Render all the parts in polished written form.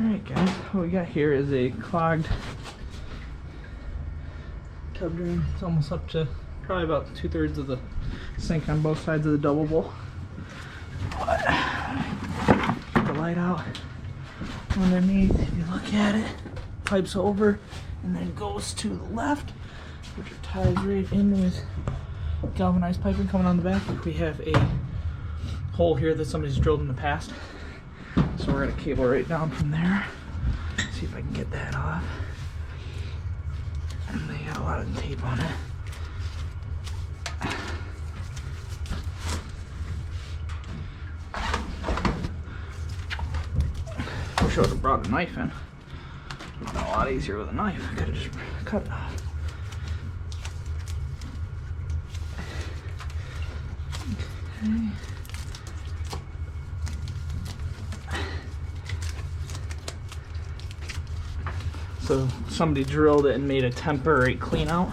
Alright guys, what we got here is a clogged tub drain. It's almost up to probably about 2/3 of the sink on both sides of the double bowl. But get the light out underneath. If you look at it, pipes over and then goes to the left, which ties right in with galvanized piping coming on the back. We have a hole here that somebody's drilled in the past, so we're gonna cable right down from there. See if I can get that off. And they got a lot of tape on it. Wish I would have brought a knife in. It would have been a lot easier with a knife. I could have just cut it off. Okay. So somebody drilled it and made a temporary clean out,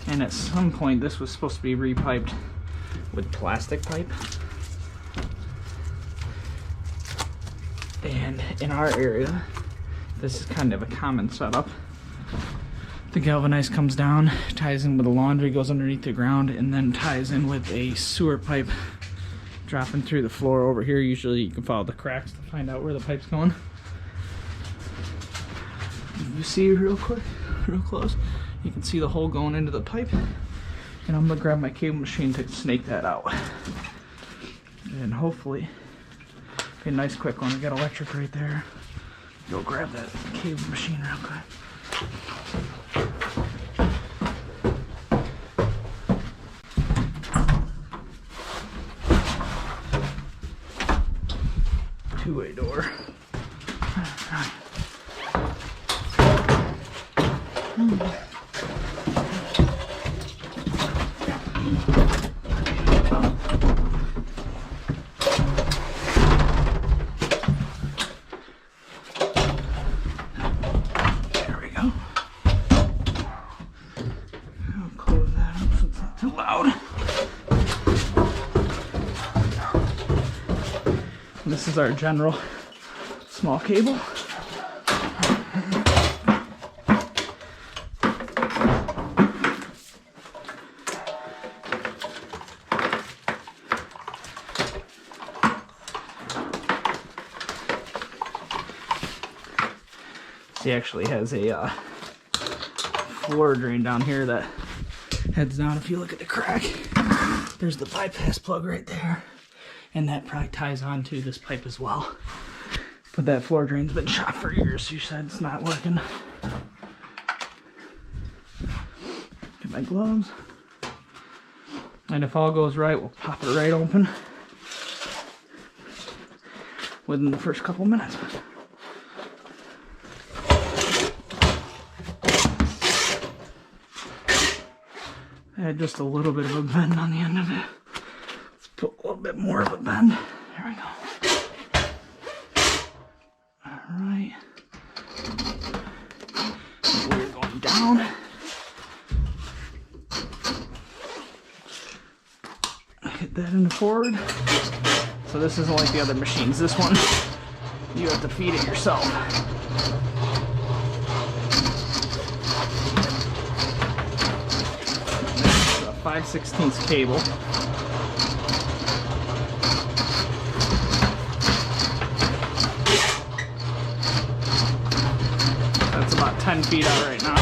and at some point this was supposed to be repiped with plastic pipe. And in our area, this is kind of a common setup. The galvanized comes down, ties in with the laundry, goes underneath the ground, and then ties in with a sewer pipe dropping through the floor over here. Usually you can follow the cracks to find out where the pipe's going. You see real quick, real close, you can see the hole going into the pipe. And I'm gonna grab my cable machine to snake that out. And hopefully, be a nice quick one. I got electric right there. Go grab that cable machine real quick. Two-way door. There we go. I'll close that up so it's not too loud. And this is our general small cable. He actually has a floor drain down here that heads down. If you look at the crack, there's the bypass plug right there, and that probably ties onto this pipe as well. But that floor drain's been shot for years, so you said it's not working. Get my gloves, and if all goes right, we'll pop it right open within the first couple minutes. I had just a little bit of a bend on the end of it. Let's put a little bit more of a bend. There we go. Alright. We're going down. Hit that in the forward. So this isn't like the other machines. This one, you have to feed it yourself. 5/16 cable. That's about 10 feet out right now.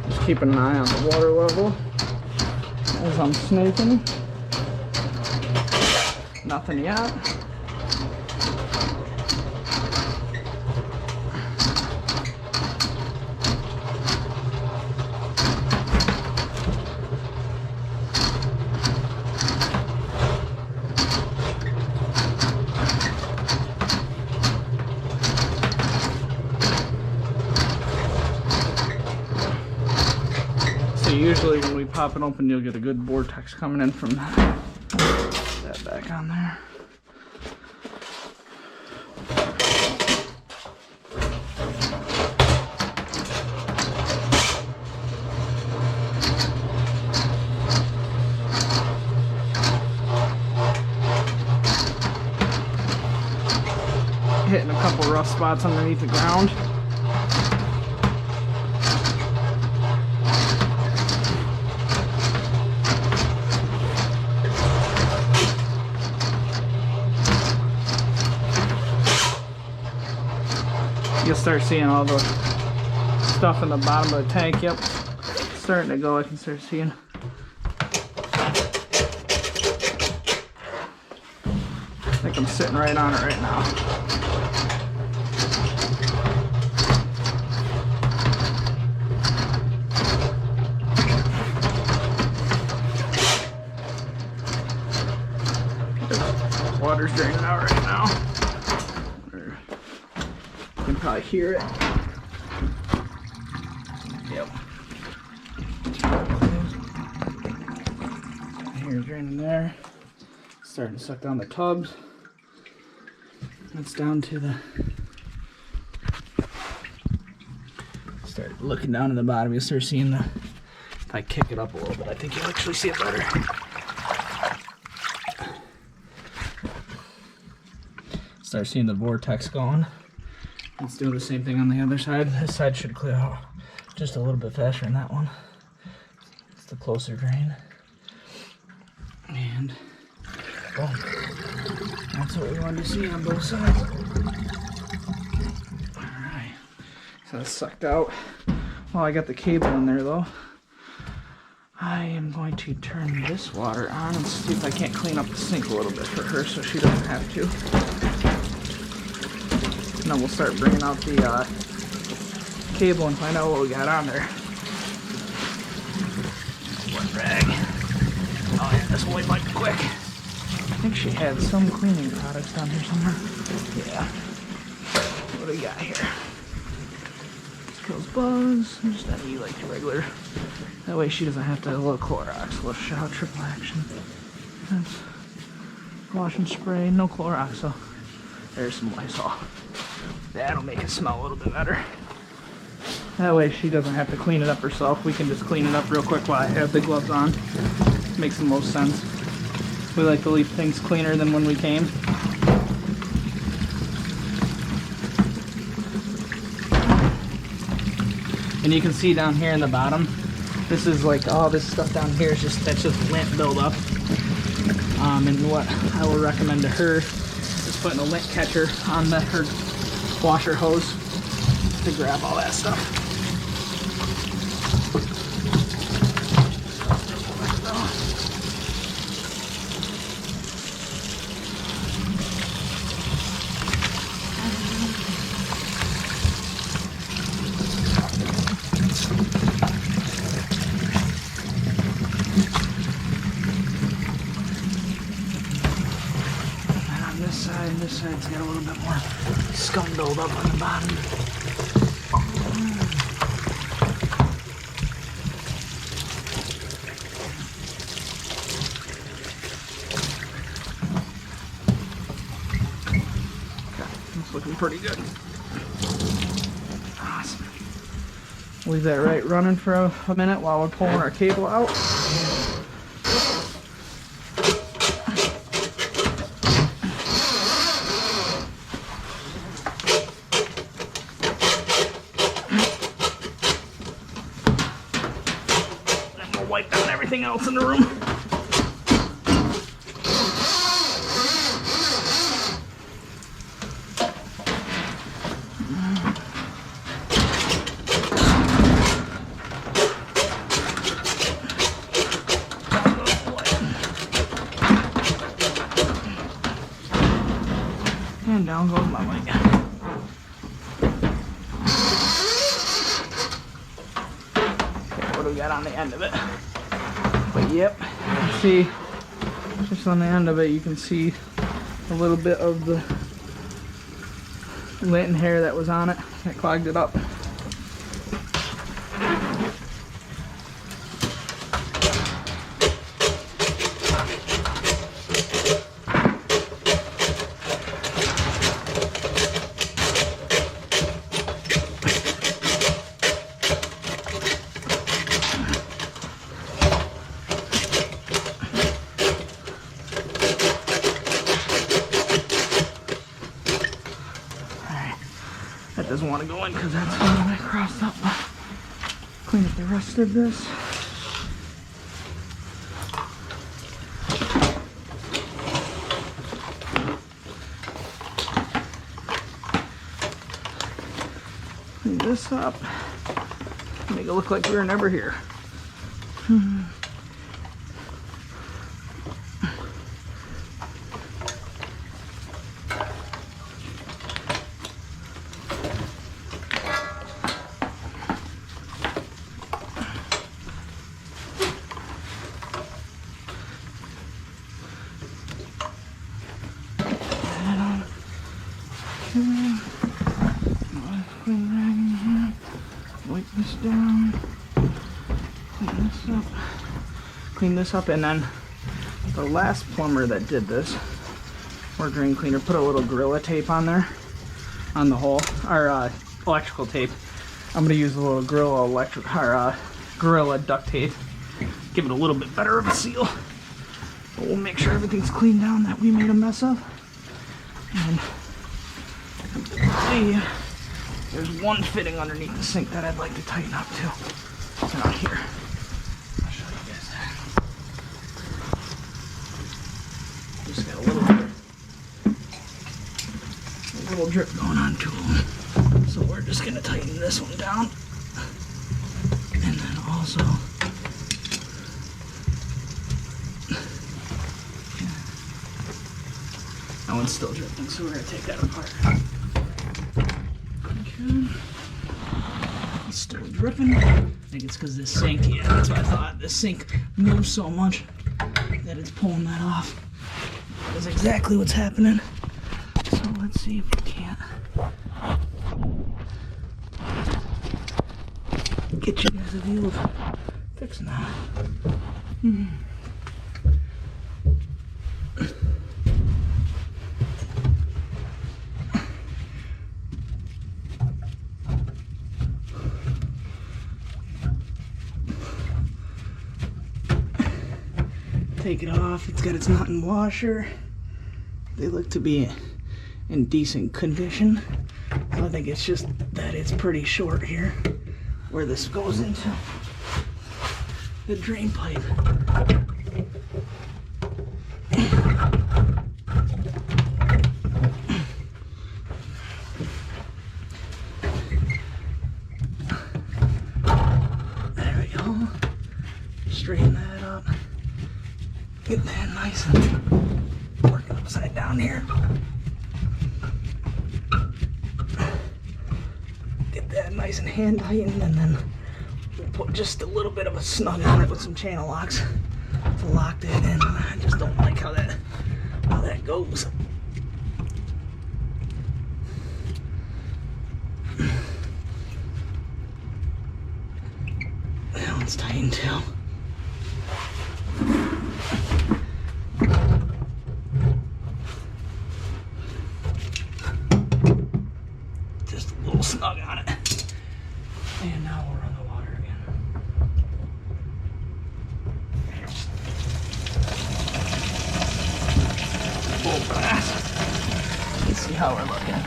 Just keeping an eye on the water level as I'm snaking. Nothing yet. So usually when we pop it open, you'll get a good vortex coming in from that. Put that back on there. hitting a couple rough spots underneath the ground. You'll start seeing all the stuff in the bottom of the tank. Yep, it's starting to go. I can start seeing. I think I'm sitting right on it right now. Water's draining out right now. You can probably hear it. Yep. Here's draining there. Starting to suck down the tubs. That's down to the. Start looking down in the bottom. You'll start seeing the. If I kick it up a little bit, I think you'll actually see it better. Start seeing the vortex going. Let's do the same thing on the other side. This side should clear out just a little bit faster than that one. It's the closer drain. And boom. That's what we wanted to see on both sides. Alright. So that's sucked out. Well, I got the cable in there though. I am going to turn this water on and see if I can't clean up the sink a little bit for her so she doesn't have to. And then we'll start bringing out the cable and find out what we got on there. Wet rag. Oh yeah, this will wipe quick. I think she had some cleaning products down here somewhere. Yeah. What do we got here? This kills bugs. Just any like regular. That way she doesn't have to have a little Clorox, a little shower, triple action. That's wash and spray, no Clorox, so there's some Lysol. That'll make it smell a little bit better. That way she doesn't have to clean it up herself. We can just clean it up real quick while I have the gloves on. Makes the most sense. We like to leave things cleaner than when we came. And you can see down here in the bottom, this is like all this stuff down here is just, that's just lint buildup. And what I will recommend to her is putting a lint catcher on her washer hose to grab all that stuff. This side's got a little bit more scum buildup on the bottom. Okay, that's looking pretty good. Awesome. Leave that right running for a minute while we're pulling our cable out. Wipe down everything else in the room. And down goes my light. What do we got on the end of it? But yep, see, just on the end of it, you can see a little bit of the lint and hair that was on it that clogged it up. that doesn't want to go in because that's what I crossed up. Clean up the rest of this. Clean this up. Make it look like we were never here. Wipe this down, clean this up, and then the last plumber that did this, or drain cleaner, put a little Gorilla tape on there, on the hole, or electrical tape. I'm gonna use a little Gorilla duct tape, give it a little bit better of a seal. But we'll make sure everything's cleaned down that we made a mess of. And see, there's one fitting underneath the sink that I'd like to tighten up too. It's not here. I'll show you guys that. Just got a little drip going on too. So we're just gonna tighten this one down. And then also that one's still dripping, so we're gonna take that apart. It's still dripping. I think it's because this sink, yeah, that's what I thought. This sink moves so much that it's pulling that off. That's exactly what's happening. So let's see if we can't get you guys a view of fixing that. Take it off. It's got its nut and washer. They look to be in decent condition. So I think it's just that it's pretty short here where this goes into the drain pipe. There we go. Straighten that up. Get that nice and working upside down here. Get that nice and hand tightened, and then we'll put just a little bit of a snug on it with some channel locks to lock that in. I just don't like how that goes. That one's tightened too. Snug on it. And now we'll run the water again. Full blast. Let's see how we're looking.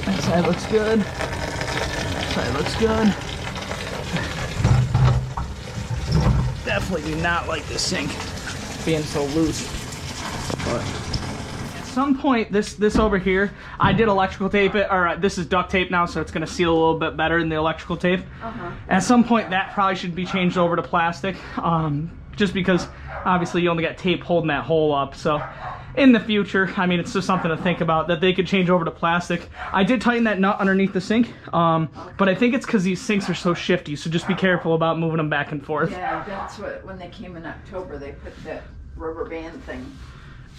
That side looks good. That side looks good. Definitely do not like this sink being so loose. But at some point, this over here, I did electrical tape it, or this is duct tape now, so it's gonna seal a little bit better than the electrical tape. At some point, that probably should be changed over to plastic, just because obviously you only got tape holding that hole up. So in the future, I mean, it's just something to think about, that they could change over to plastic. I did tighten that nut underneath the sink, but I think it's because these sinks are so shifty, so just be careful about moving them back and forth. Yeah, that's what, when they came in October, they put that rubber band thing.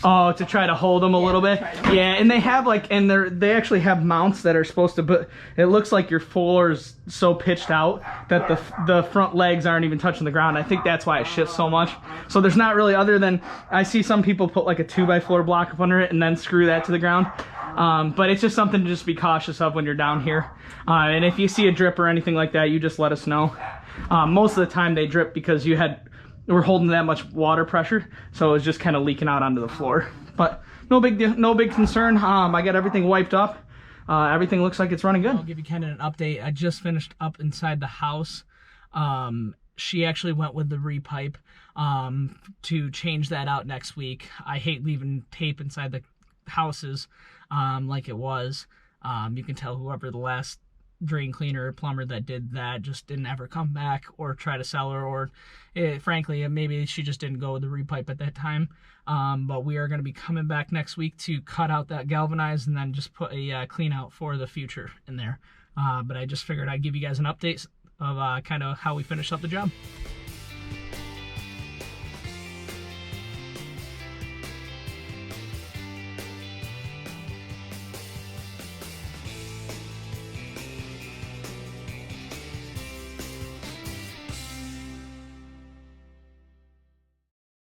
Oh, to try to hold them a little bit. Yeah, and they have like, and they actually have mounts that are supposed to, but it looks like your floor is so pitched out that the front legs aren't even touching the ground. I think that's why it shifts so much. So there's not really, other than, I see some people put like a 2x4 block up under it and then screw that to the ground. But it's just something to just be cautious of when you're down here. And if you see a drip or anything like that, you just let us know. Most of the time they drip because we're holding that much water pressure, so it was just kind of leaking out onto the floor. But no big deal, no big concern. I got everything wiped up. Everything looks like it's running good. I'll give you kind of an update. I just finished up inside the house. She actually went with the repipe to change that out next week. I hate leaving tape inside the houses like it was. You can tell whoever the last drain cleaner or plumber that did that just didn't ever come back or try to sell her, or frankly maybe she just didn't go with the repipe at that time. But we are going to be coming back next week to cut out that galvanized and then just put a clean out for the future in there. But I just figured I'd give you guys an update of kind of how we finished up the job.